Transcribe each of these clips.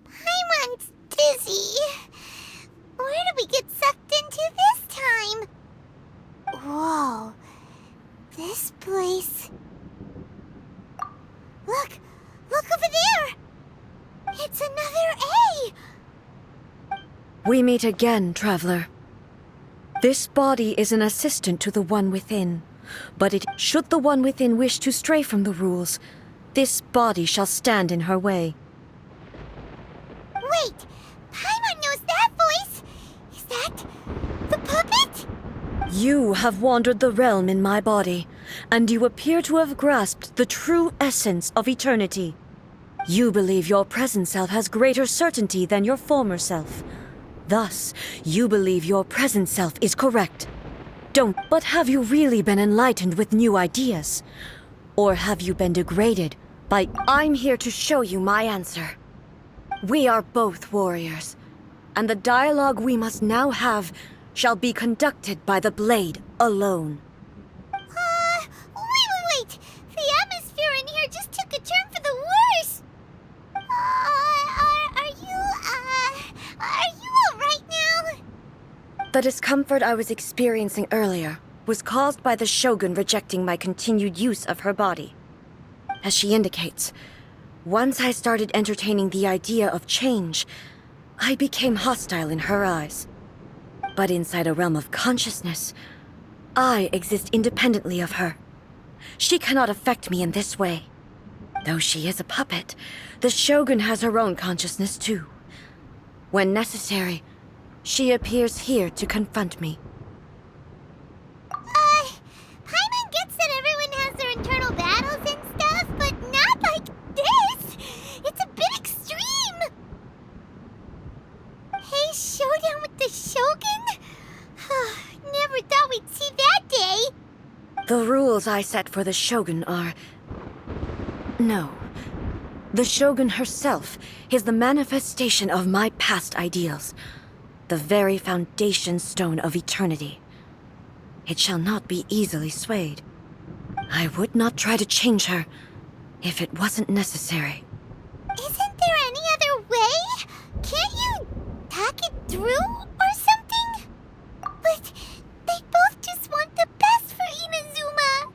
Paimon's dizzy. Where did we get sucked into this time? Whoa. This place... Look over there! It's another A! We meet again, traveler. This body is an assistant to the one within, but should the one within wish to stray from the rules, this body shall stand in her way. Wait! Paimon knows that voice! Is that the puppet? You have wandered the realm in my body, and you appear to have grasped the true essence of eternity. You believe your present self has greater certainty than your former self. Thus, you believe your present self is correct. But have you really been enlightened with new ideas? Or have you been degraded by... I'm here to show you my answer. We are both warriors, and the dialogue we must now have shall be conducted by the blade alone. Wait! The atmosphere in here just took a turn for the worse! Are you alright now? The discomfort I was experiencing earlier was caused by the Shogun rejecting my continued use of her body. As she indicates, once I started entertaining the idea of change, I became hostile in her eyes. But inside a realm of consciousness, I exist independently of her. She cannot affect me in this way. Though she is a puppet, the Shogun has her own consciousness too. When necessary, she appears here to confront me. Paimon gets that everyone has their internal battles and stuff, but not like this! It's a bit extreme! Hey, showdown with the Shogun? Never thought we'd see that day! The rules I set for the Shogun are... No. The Shogun herself is the manifestation of my past ideals. The very foundation stone of eternity. It shall not be easily swayed. I would not try to change her if it wasn't necessary. Isn't there any other way? Can't you talk it through or something? But they both just want the best for Inazuma.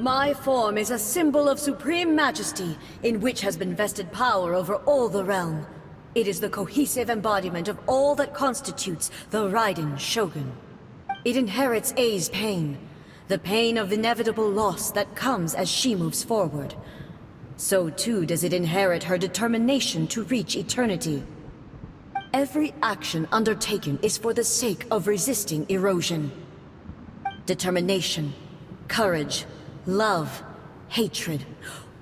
My form is a symbol of supreme majesty, in which has been vested power over all the realm. It is the cohesive embodiment of all that constitutes the Raiden Shogun. It inherits Ei's pain, the pain of inevitable loss that comes as she moves forward. So too does it inherit her determination to reach eternity. Every action undertaken is for the sake of resisting erosion. Determination, courage, love, hatred,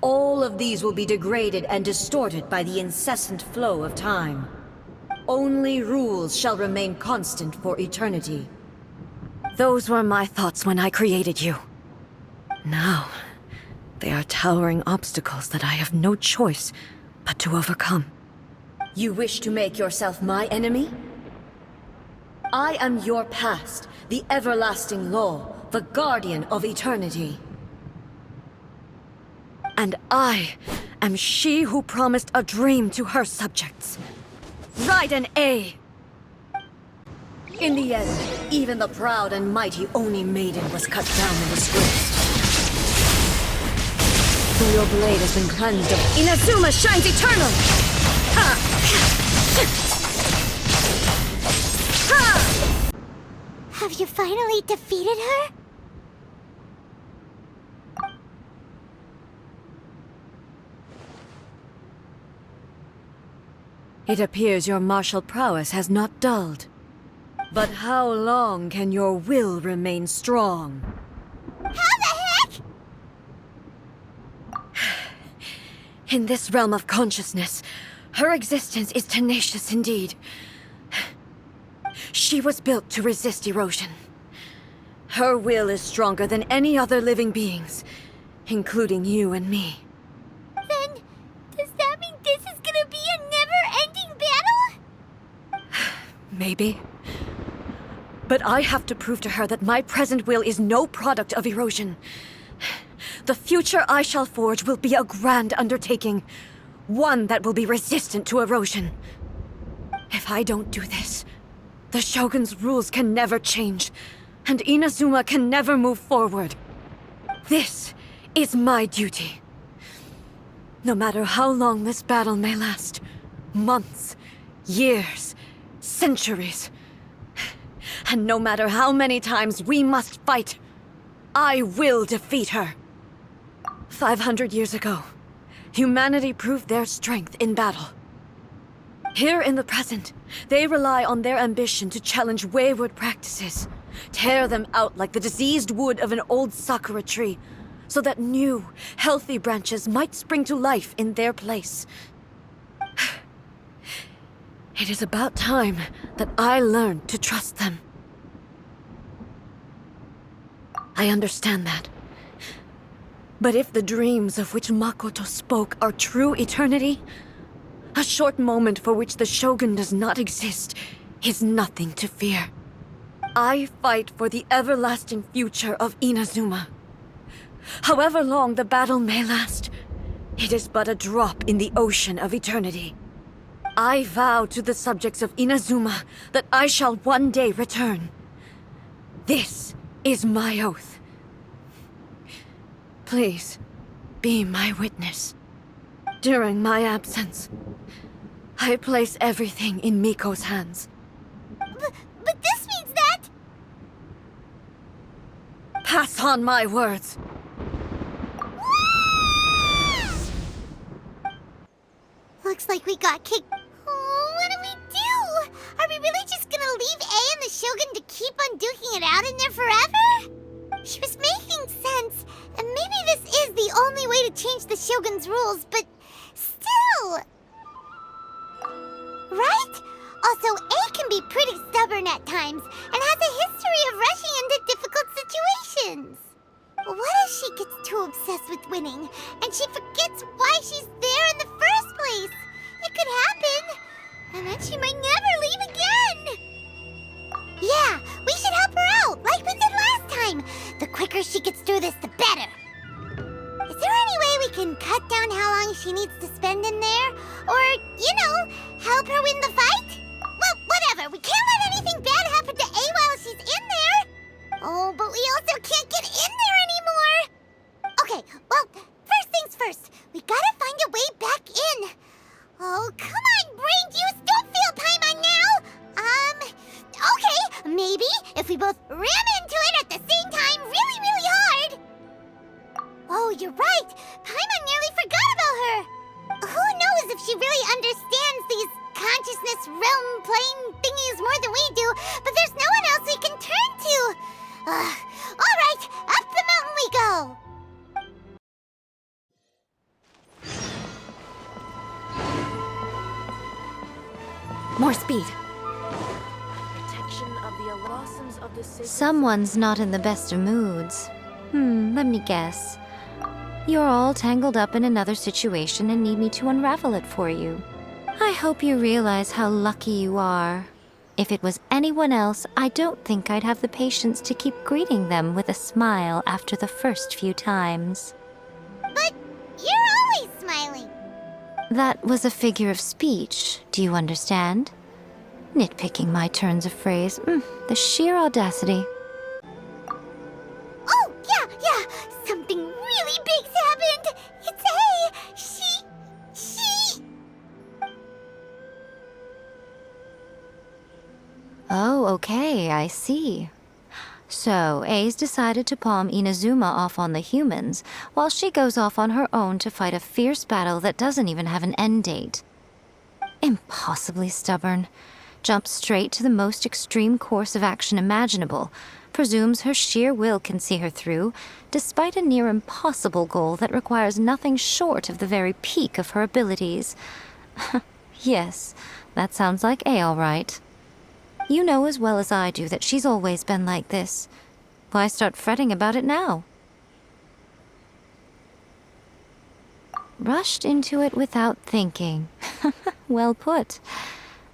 all of these will be degraded and distorted by the incessant flow of time. Only rules shall remain constant for eternity. Those were my thoughts when I created you. Now, they are towering obstacles that I have no choice but to overcome. You wish to make yourself my enemy? I am your past, the everlasting law, the guardian of eternity. And I am she who promised a dream to her subjects. Raiden A. In the end, even the proud and mighty Oni Maiden was cut down and disgraced. So your blade has been cleansed of... Inazuma shines eternal! Ha! Ha! Have you finally defeated her? It appears your martial prowess has not dulled. But how long can your will remain strong? How the heck? In this realm of consciousness, her existence is tenacious indeed. She was built to resist erosion. Her will is stronger than any other living being's, including you and me. Then, does that mean this is gonna be a never-ending battle? Maybe. But I have to prove to her that my present will is no product of erosion. The future I shall forge will be a grand undertaking, one that will be resistant to erosion. If I don't do this, the Shogun's rules can never change, and Inazuma can never move forward. This is my duty. No matter how long this battle may last, months, years, centuries, and no matter how many times we must fight, I will defeat her. 500 years ago, humanity proved their strength in battle. Here in the present, they rely on their ambition to challenge wayward practices, tear them out like the diseased wood of an old sakura tree, so that new, healthy branches might spring to life in their place. It is about time that I learned to trust them. I understand that. But if the dreams of which Makoto spoke are true eternity, a short moment for which the Shogun does not exist is nothing to fear. I fight for the everlasting future of Inazuma. However long the battle may last, it is but a drop in the ocean of eternity. I vow to the subjects of Inazuma that I shall one day return. This is my oath. Please, be my witness. During my absence, I place everything in Miko's hands. But this means that... Pass on my words. Looks like we got kicked. Oh, what do we do? Are we really just gonna leave A and the Shogun to keep on duking it out in there forever? She was making sense, and maybe this is the only way to change the Shogun's rules, but still... Right? Also, A can be pretty stubborn at times, and has a history of rushing into difficult situations. What if she gets too obsessed with winning, and she forgets why she's there in the first place? It could happen, and then she might never leave again. Yeah, we should help her out, like we did last time. The quicker she gets through this, the better. Is there any way we can cut down how long she needs to spend in there? Or, help her win the fight? Well, whatever. We can't let anything bad happen to A while she's in there. Oh, but we also can't get in there anymore. Okay, well, first things first. We gotta find a way back in. Oh, come on, brain juice. Don't feel Paimon now. Okay, maybe if we both ram into it at the same time really, really hard. Oh, you're right. Paimon nearly forgot about her. Who knows if she really understands these consciousness realm plane thingies more than we do, but there's no one else we can turn to. All right, up the mountain we go. More speed. Protection of the blossoms of the sacred... Someone's not in the best of moods. Let me guess. You're all tangled up in another situation and need me to unravel it for you. I hope you realize how lucky you are. If it was anyone else, I don't think I'd have the patience to keep greeting them with a smile after the first few times. But you're always smiling. That was a figure of speech, do you understand? Nitpicking my turns of phrase. The sheer audacity. Oh, yeah. Something really big's happened. It's A. She... Oh, okay, I see. So, A's decided to palm Inazuma off on the humans, while she goes off on her own to fight a fierce battle that doesn't even have an end date. Impossibly stubborn. Jumps straight to the most extreme course of action imaginable, presumes her sheer will can see her through, despite a near impossible goal that requires nothing short of the very peak of her abilities. Yes, that sounds like A all right. You know as well as I do that she's always been like this. Why start fretting about it now? Rushed into it without thinking. Well put.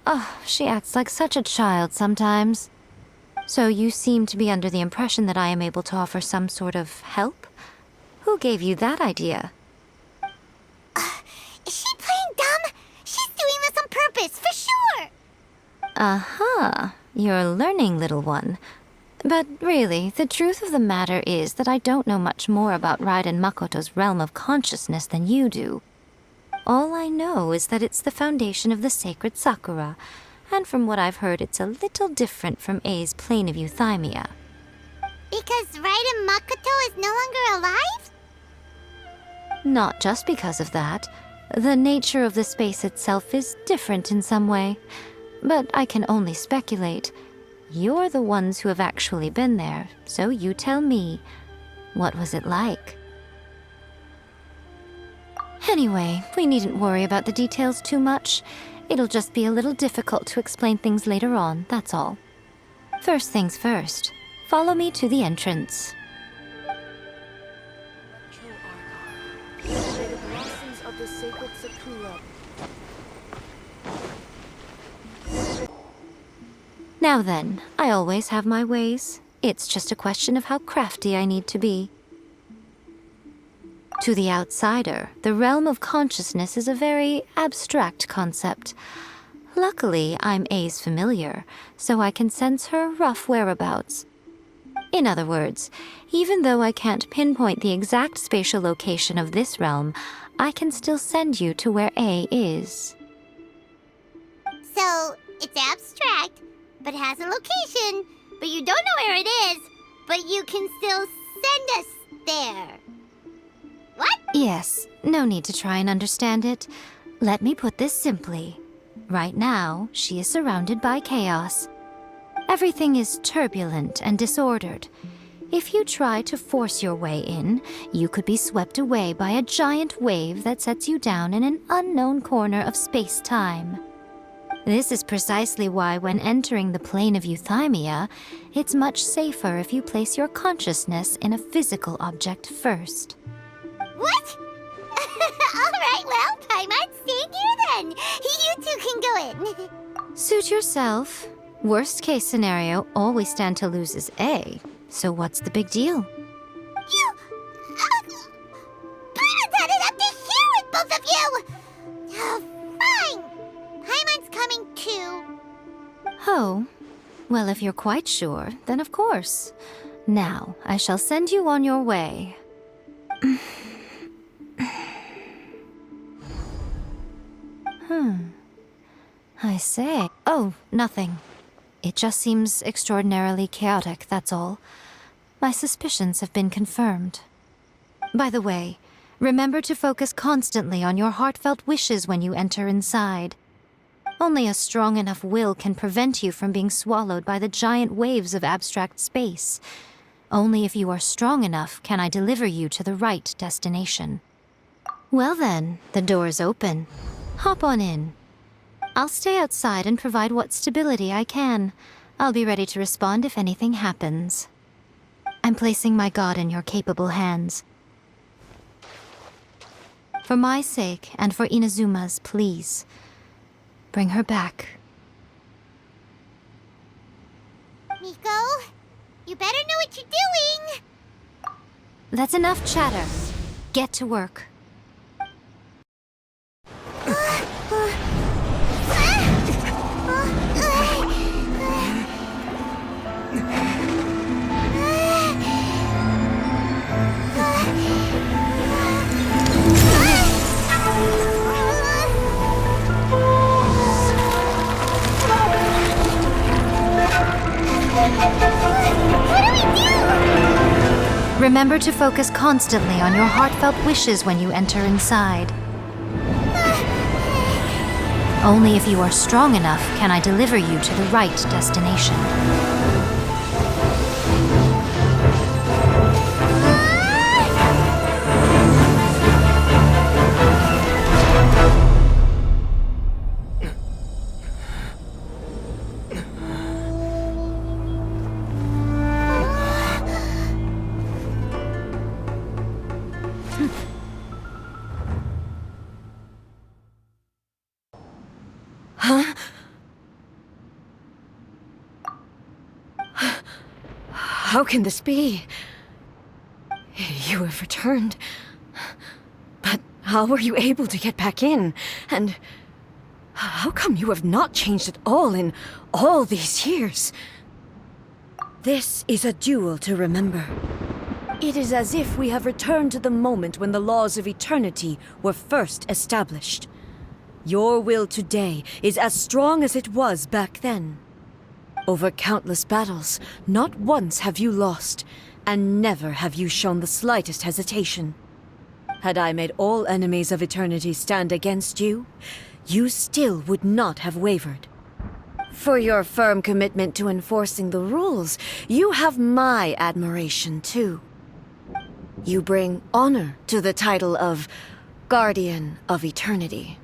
Oh, she acts like such a child sometimes. So you seem to be under the impression that I am able to offer some sort of help? Who gave you that idea? Is she playing dumb? She's doing this on purpose, for sure! Aha, you're learning, little one. But really, the truth of the matter is that I don't know much more about Raiden Makoto's realm of consciousness than you do. All I know is that it's the foundation of the sacred Sakura, and from what I've heard, it's a little different from A's plane of euthymia. Because Raiden Makoto is no longer alive? Not just because of that. The nature of the space itself is different in some way. But I can only speculate. You're the ones who have actually been there, so you tell me. What was it like? Anyway, we needn't worry about the details too much. It'll just be a little difficult to explain things later on, that's all. First things first. Follow me to the entrance. Now then, I always have my ways. It's just a question of how crafty I need to be. To the outsider, the realm of consciousness is a very abstract concept. Luckily, I'm A's familiar, so I can sense her rough whereabouts. In other words, even though I can't pinpoint the exact spatial location of this realm, I can still send you to where A is. So, it's abstract, but has a location, but you don't know where it is, but you can still send us there. What? Yes, no need to try and understand it. Let me put this simply. Right now, she is surrounded by chaos. Everything is turbulent and disordered. If you try to force your way in, you could be swept away by a giant wave that sets you down in an unknown corner of space-time. This is precisely why when entering the plane of euthymia, it's much safer if you place your consciousness in a physical object first. What? Alright, well, Paimon's staying here then. You two can go in. Suit yourself. Worst case scenario, all we stand to lose is A. So what's the big deal? You... Paimon's had it up to here with both of you! Oh, fine. Paimon's coming too. Oh, well, if you're quite sure, then of course. Now, I shall send you on your way. I say. Oh, nothing. It just seems extraordinarily chaotic, that's all. My suspicions have been confirmed. By the way, remember to focus constantly on your heartfelt wishes when you enter inside. Only a strong enough will can prevent you from being swallowed by the giant waves of abstract space. Only if you are strong enough can I deliver you to the right destination. Well then, the door's open. Hop on in. I'll stay outside and provide what stability I can. I'll be ready to respond if anything happens. I'm placing my god in your capable hands. For my sake and for Inazuma's, please. Bring her back. Miko, you better know what you're doing! That's enough chatter. Get to work. Remember to focus constantly on your heartfelt wishes when you enter inside. Only if you are strong enough can I deliver you to the right destination. How can this be? You have returned. But how were you able to get back in? And how come you have not changed at all in all these years? This is a duel to remember. It is as if we have returned to the moment when the laws of eternity were first established. Your will today is as strong as it was back then. Over countless battles, not once have you lost, and never have you shown the slightest hesitation. Had I made all enemies of eternity stand against you, you still would not have wavered. For your firm commitment to enforcing the rules, you have my admiration too. You bring honor to the title of Guardian of Eternity.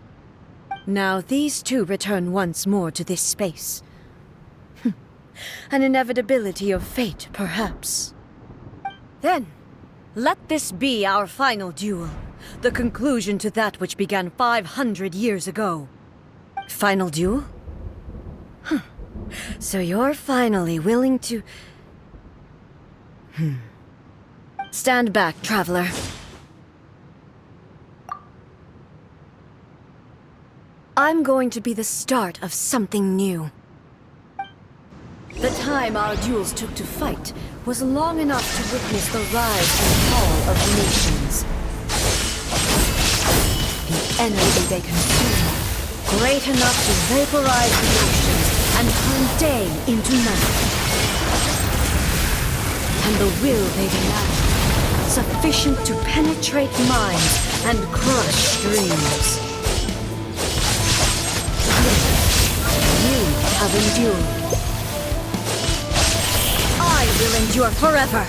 Now these two return once more to this space. An inevitability of fate, perhaps. Then, let this be our final duel, the conclusion to that which began 500 years ago. Final duel? So you're finally willing to... Stand back, traveler. I'm going to be the start of something new. The time our duels took to fight was long enough to witness the rise and fall of nations. The energy they consume, great enough to vaporize the oceans and turn day into night. And the will they demand, sufficient to penetrate minds and crush dreams. You have endured. I will endure forever!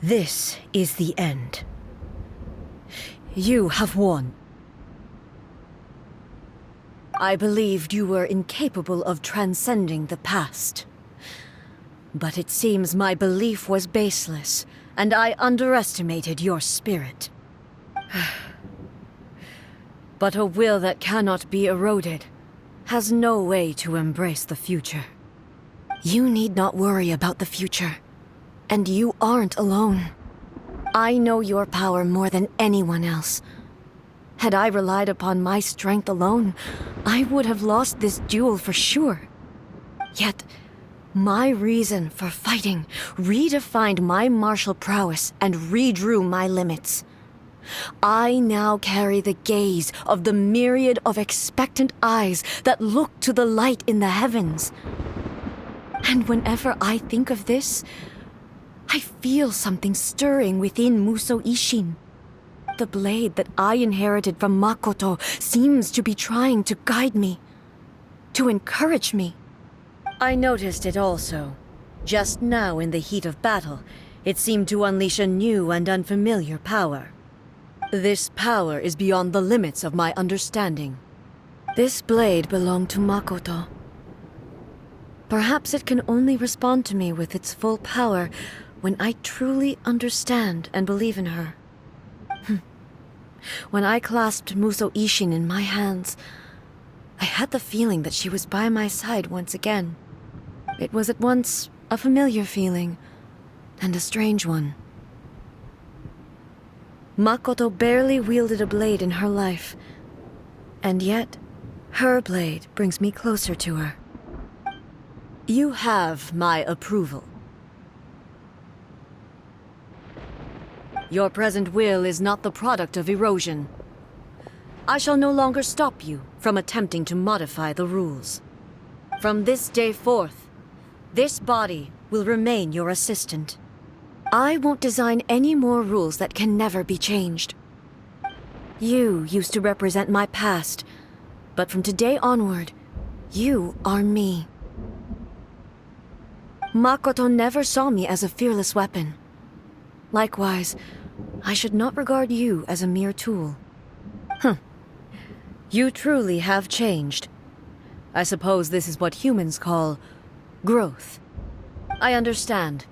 This is the end. You have won. I believed you were incapable of transcending the past. But it seems my belief was baseless, and I underestimated your spirit. But a will that cannot be eroded has no way to embrace the future. You need not worry about the future, and you aren't alone. I know your power more than anyone else. Had I relied upon my strength alone, I would have lost this duel for sure. Yet, my reason for fighting redefined my martial prowess and redrew my limits. I now carry the gaze of the myriad of expectant eyes that look to the light in the heavens. And whenever I think of this, I feel something stirring within Muso Ishin. The blade that I inherited from Makoto seems to be trying to guide me, to encourage me. I noticed it also. Just now in the heat of battle, it seemed to unleash a new and unfamiliar power. This power is beyond the limits of my understanding. This blade belonged to Makoto. Perhaps it can only respond to me with its full power when I truly understand and believe in her. When I clasped Muso Ishin in my hands, I had the feeling that she was by my side once again. It was at once a familiar feeling and a strange one. Makoto barely wielded a blade in her life, and yet her blade brings me closer to her. You have my approval. Your present will is not the product of erosion. I shall no longer stop you from attempting to modify the rules. From this day forth, this body will remain your assistant. I won't design any more rules that can never be changed. You used to represent my past, but from today onward, you are me. Makoto never saw me as a fearless weapon. Likewise, I should not regard you as a mere tool. You truly have changed. I suppose this is what humans call growth. I understand.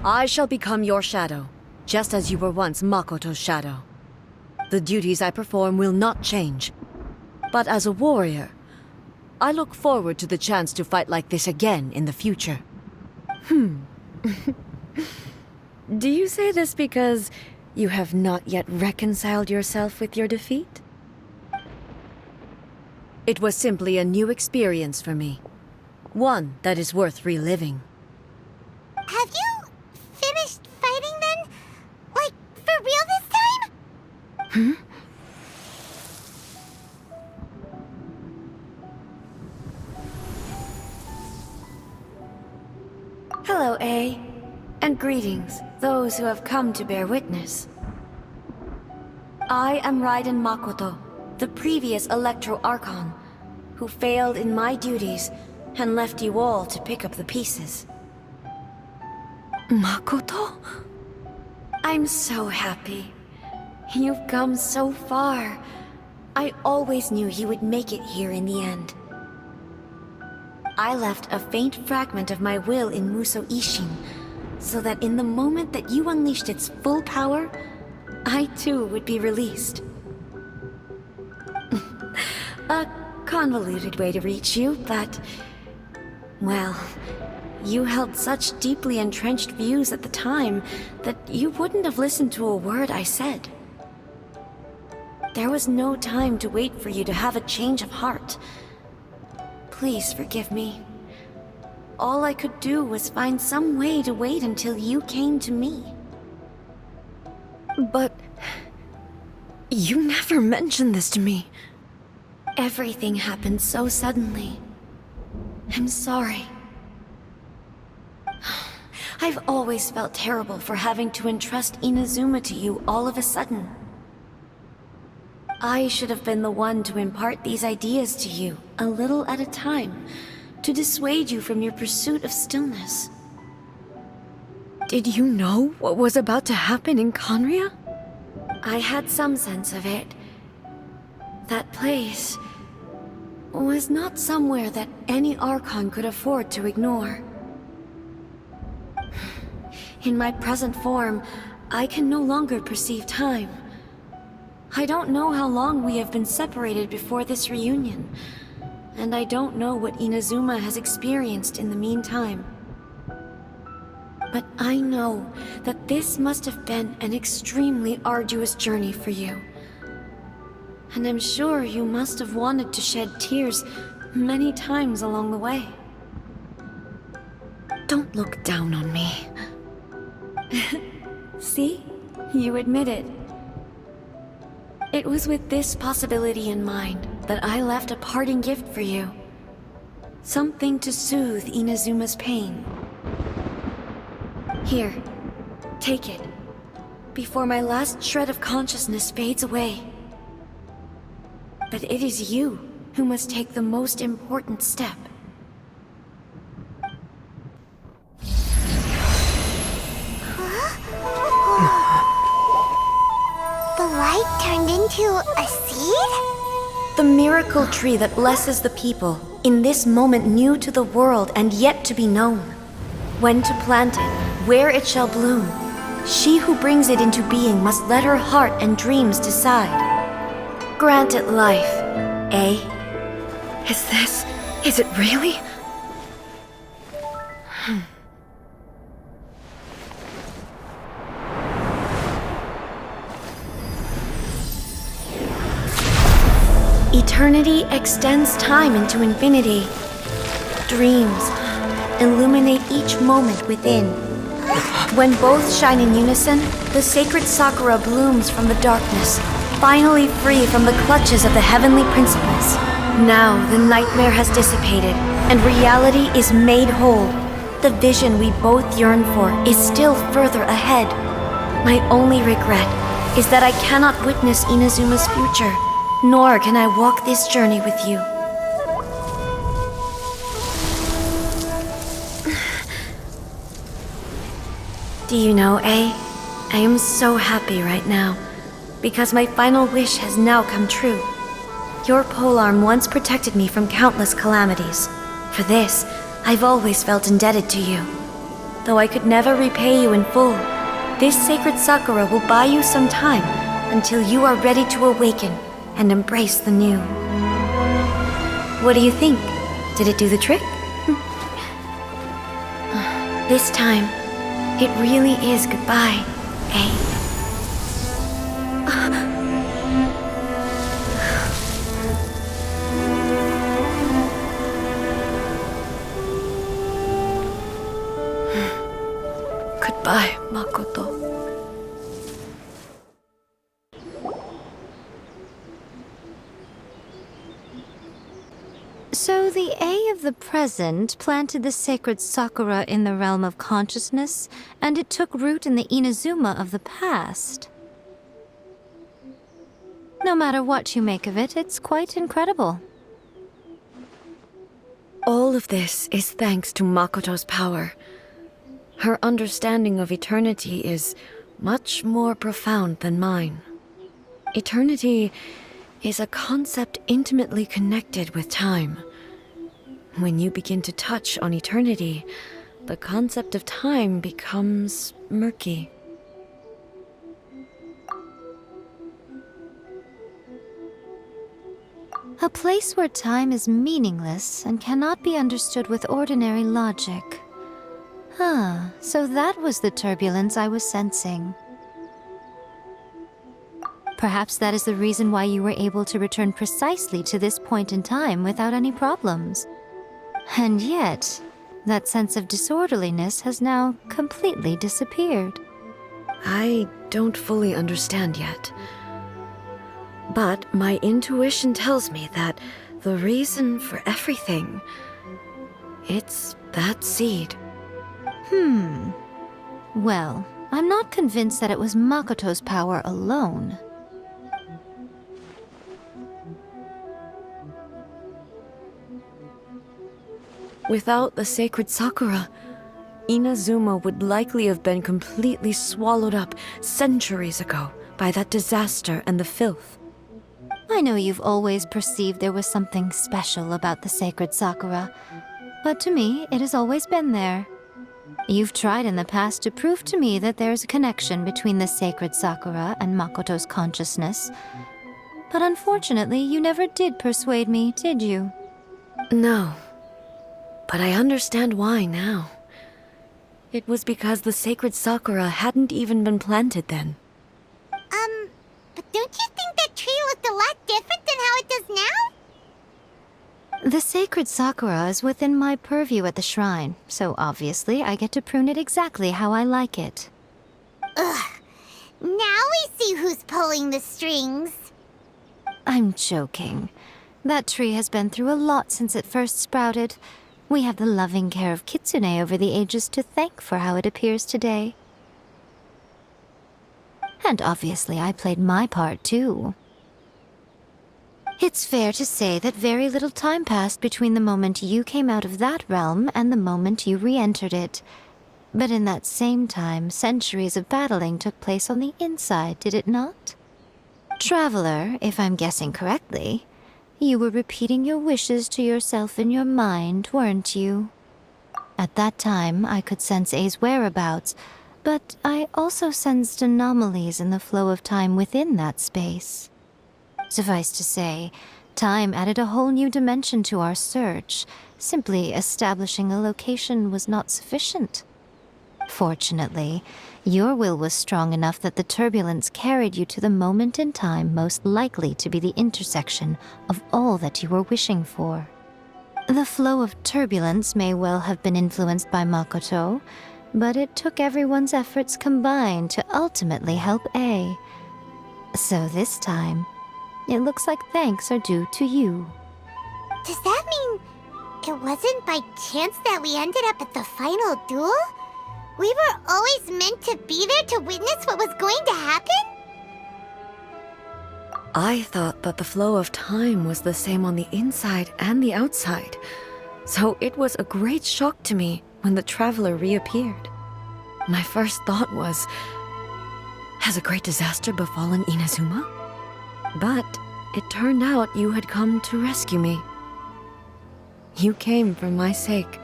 I shall become your shadow, just as you were once Makoto's shadow. The duties I perform will not change. But as a warrior, I look forward to the chance to fight like this again in the future. Do you say this because you have not yet reconciled yourself with your defeat? It was simply a new experience for me. One that is worth reliving. Have you finished fighting then? Like, for real this time? Hello, A. And greetings, those who have come to bear witness. I am Raiden Makoto, the previous Electro Archon, who failed in my duties and left you all to pick up the pieces. Makoto? I'm so happy. You've come so far. I always knew you would make it here in the end. I left a faint fragment of my will in Muso Ishin, so that in the moment that you unleashed its full power, I too would be released. A convoluted way to reach you, but... well, you held such deeply entrenched views at the time that you wouldn't have listened to a word I said. There was no time to wait for you to have a change of heart. Please forgive me. All I could do was find some way to wait until you came to me. But... you never mentioned this to me. Everything happened so suddenly. I'm sorry. I've always felt terrible for having to entrust Inazuma to you all of a sudden. I should have been the one to impart these ideas to you, a little at a time, to dissuade you from your pursuit of stillness. Did you know what was about to happen in Conria? I had some sense of it. That place was not somewhere that any Archon could afford to ignore. In my present form, I can no longer perceive time. I don't know how long we have been separated before this reunion, and I don't know what Inazuma has experienced in the meantime. But I know that this must have been an extremely arduous journey for you. And I'm sure you must have wanted to shed tears many times along the way. Don't look down on me. See? You admit it. It was with this possibility in mind that I left a parting gift for you. Something to soothe Inazuma's pain. Here, take it, before my last shred of consciousness fades away. But it is you who must take the most important step. The light turned into a seed? The miracle tree that blesses the people, in this moment new to the world and yet to be known. When to plant it, where it shall bloom, she who brings it into being must let her heart and dreams decide. Grant it life, eh? Is it really? Eternity extends time into infinity. Dreams illuminate each moment within. When both shine in unison, the sacred Sakura blooms from the darkness, finally free from the clutches of the heavenly principles. Now the nightmare has dissipated, and reality is made whole. The vision we both yearn for is still further ahead. My only regret is that I cannot witness Inazuma's future, nor can I walk this journey with you. Do you know, A? I am so happy right now, because my final wish has now come true. Your polearm once protected me from countless calamities. For this, I've always felt indebted to you. Though I could never repay you in full, this sacred Sakura will buy you some time until you are ready to awaken and embrace the new. What do you think? Did it do the trick? This time, it really is goodbye, eh? Goodbye, Makoto. So the A of the present planted the sacred sakura in the realm of consciousness, and it took root in the Inazuma of the past. No matter what you make of it, it's quite incredible. All of this is thanks to Makoto's power. Her understanding of eternity is much more profound than mine. Eternity is a concept intimately connected with time. When you begin to touch on eternity, the concept of time becomes murky. A place where time is meaningless and cannot be understood with ordinary logic. So that was the turbulence I was sensing. Perhaps that is the reason why you were able to return precisely to this point in time without any problems. And yet, that sense of disorderliness has now completely disappeared. I don't fully understand yet. But my intuition tells me that the reason for everything, it's that seed. Well, I'm not convinced that it was Makoto's power alone. Without the sacred sakura, Inazuma would likely have been completely swallowed up centuries ago by that disaster and the filth. I know you've always perceived there was something special about the sacred sakura, but to me, it has always been there. You've tried in the past to prove to me that there's a connection between the sacred sakura and Makoto's consciousness, but unfortunately, you never did persuade me, did you? No, but I understand why now. It was because the sacred sakura hadn't even been planted then. But don't you think that tree looked a lot different than how it does now? The sacred sakura is within my purview at the shrine, so obviously I get to prune it exactly how I like it. Ugh. Now we see who's pulling the strings. I'm joking. That tree has been through a lot since it first sprouted. We have the loving care of Kitsune over the ages to thank for how it appears today. And obviously I played my part too. It's fair to say that very little time passed between the moment you came out of that realm and the moment you re-entered it. But in that same time, centuries of battling took place on the inside, did it not? Traveler, if I'm guessing correctly, you were repeating your wishes to yourself in your mind, weren't you? At that time, I could sense A's whereabouts, but I also sensed anomalies in the flow of time within that space. Suffice to say, time added a whole new dimension to our search. Simply establishing a location was not sufficient. Fortunately, your will was strong enough that the turbulence carried you to the moment in time most likely to be the intersection of all that you were wishing for. The flow of turbulence may well have been influenced by Makoto, but it took everyone's efforts combined to ultimately help A. So this time, it looks like thanks are due to you. Does that mean it wasn't by chance that we ended up at the final duel? We were always meant to be there to witness what was going to happen? I thought that the flow of time was the same on the inside and the outside, so it was a great shock to me when the traveler reappeared. My first thought was, has a great disaster befallen Inazuma? But it turned out you had come to rescue me. You came for my sake,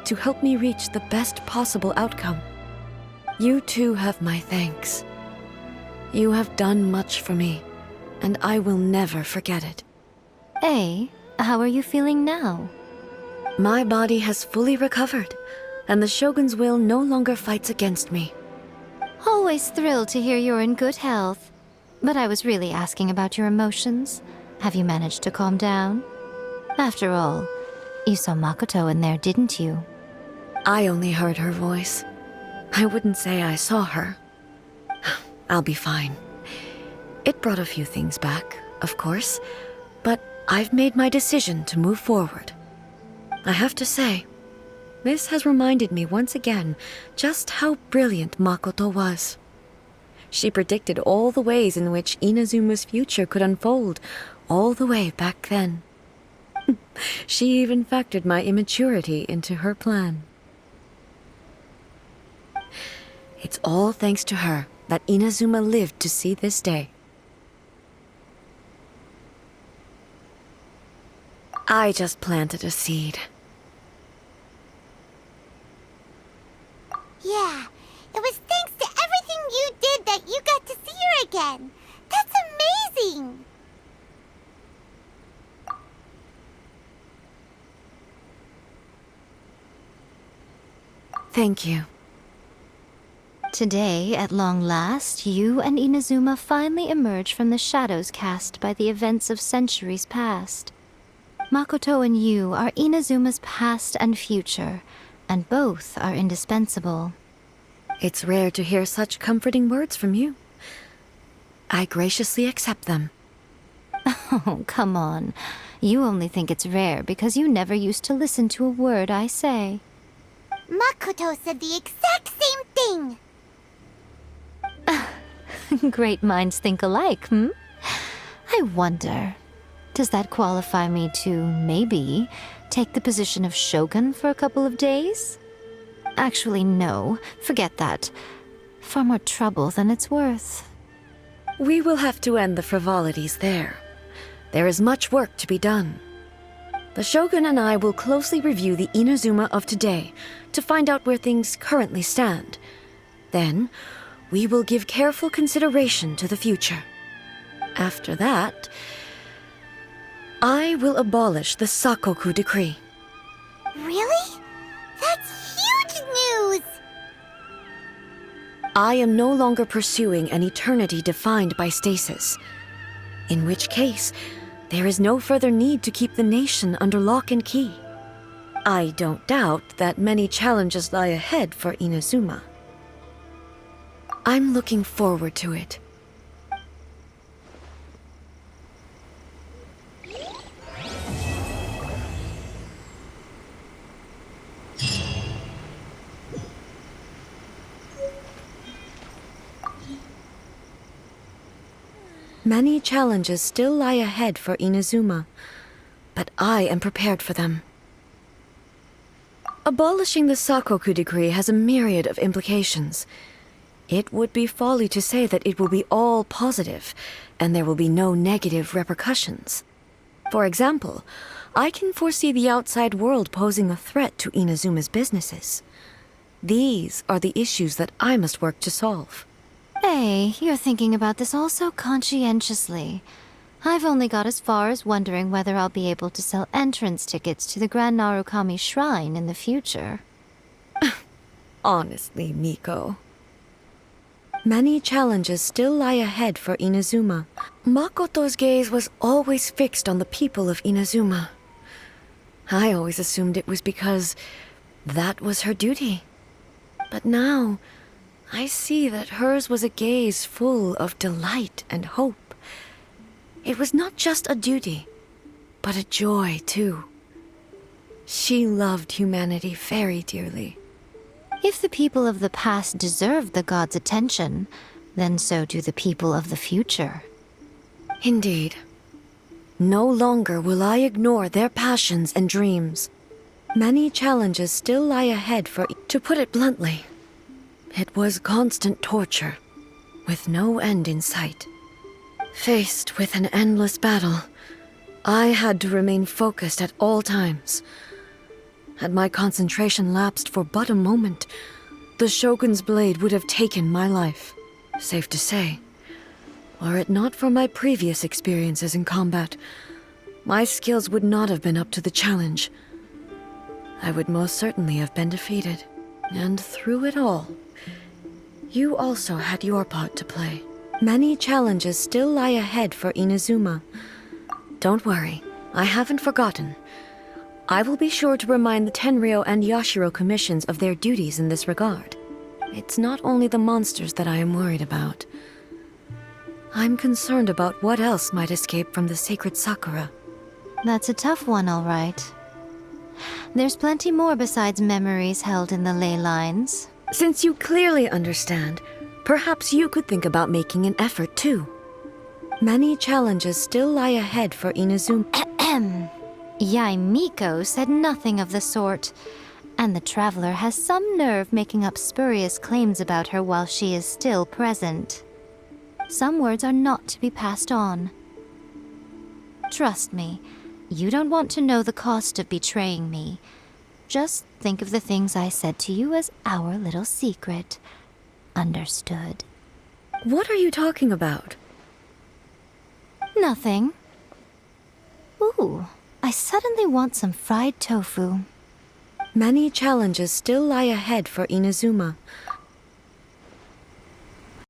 to help me reach the best possible outcome. You too have my thanks. You have done much for me, and I will never forget it. Ei, how are you feeling now? My body has fully recovered, and the Shogun's will no longer fights against me. Always thrilled to hear you're in good health. But I was really asking about your emotions. Have you managed to calm down? After all, you saw Makoto in there, didn't you? I only heard her voice. I wouldn't say I saw her. I'll be fine. It brought a few things back, of course, but I've made my decision to move forward. I have to say, this has reminded me once again just how brilliant Makoto was. She predicted all the ways in which Inazuma's future could unfold, all the way back then. She even factored my immaturity into her plan. It's all thanks to her that Inazuma lived to see this day. I just planted a seed. Yeah, it was thanks to everything you did that you got to see her again. That's amazing! Thank you. Today, at long last, you and Inazuma finally emerge from the shadows cast by the events of centuries past. Makoto and you are Inazuma's past and future, and both are indispensable. It's rare to hear such comforting words from you. I graciously accept them. Oh, come on. You only think it's rare because you never used to listen to a word I say. Makoto said the exact same thing! Great minds think alike, hmm? I wonder, does that qualify me to, maybe, take the position of Shogun for a couple of days? Actually, no. Forget that. Far more trouble than it's worth. We will have to end the frivolities there. There is much work to be done. The Shogun and I will closely review the Inazuma of today to find out where things currently stand. Then, we will give careful consideration to the future. After that, I will abolish the Sakoku decree. Really? That's huge news! I am no longer pursuing an eternity defined by stasis. In which case, there is no further need to keep the nation under lock and key. I don't doubt that many challenges lie ahead for Inazuma. I'm looking forward to it. Many challenges still lie ahead for Inazuma, but I am prepared for them. Abolishing the Sakoku decree has a myriad of implications. It would be folly to say that it will be all positive, and there will be no negative repercussions. For example, I can foresee the outside world posing a threat to Inazuma's businesses. These are the issues that I must work to solve. Hey, you're thinking about this all so conscientiously. I've only got as far as wondering whether I'll be able to sell entrance tickets to the Grand Narukami Shrine in the future. Honestly, Miko. Many challenges still lie ahead for Inazuma. Makoto's gaze was always fixed on the people of Inazuma. I always assumed it was because that was her duty. But now, I see that hers was a gaze full of delight and hope. It was not just a duty, but a joy, too. She loved humanity very dearly. If the people of the past deserve the god's attention, then so do the people of the future. Indeed. No longer will I ignore their passions and dreams. Many challenges still lie ahead for... To put it bluntly, it was constant torture, with no end in sight. Faced with an endless battle, I had to remain focused at all times. Had my concentration lapsed for but a moment, the Shogun's blade would have taken my life. Safe to say, Were it not for my previous experiences in combat, my skills would not have been up to the challenge. I would most certainly have been defeated. And through it all, you also had your part to play. Many challenges still lie ahead for Inazuma. Don't worry, I haven't forgotten. I will be sure to remind the Tenryou and Yashiro commissions of their duties in this regard. It's not only the monsters that I am worried about. I'm concerned about what else might escape from the sacred Sakura. That's a tough one, all right. There's plenty more besides memories held in the ley lines. Since you clearly understand, perhaps you could think about making an effort too. Many challenges still lie ahead for Inazuma. Yai Miko said nothing of the sort, and the traveler has some nerve making up spurious claims about her while she is still present. Some words are not to be passed on. Trust me, you don't want to know the cost of betraying me. Just think of the things I said to you as our little secret. Understood? What are you talking about? Nothing. Ooh, I suddenly want some fried tofu. Many challenges still lie ahead for Inazuma.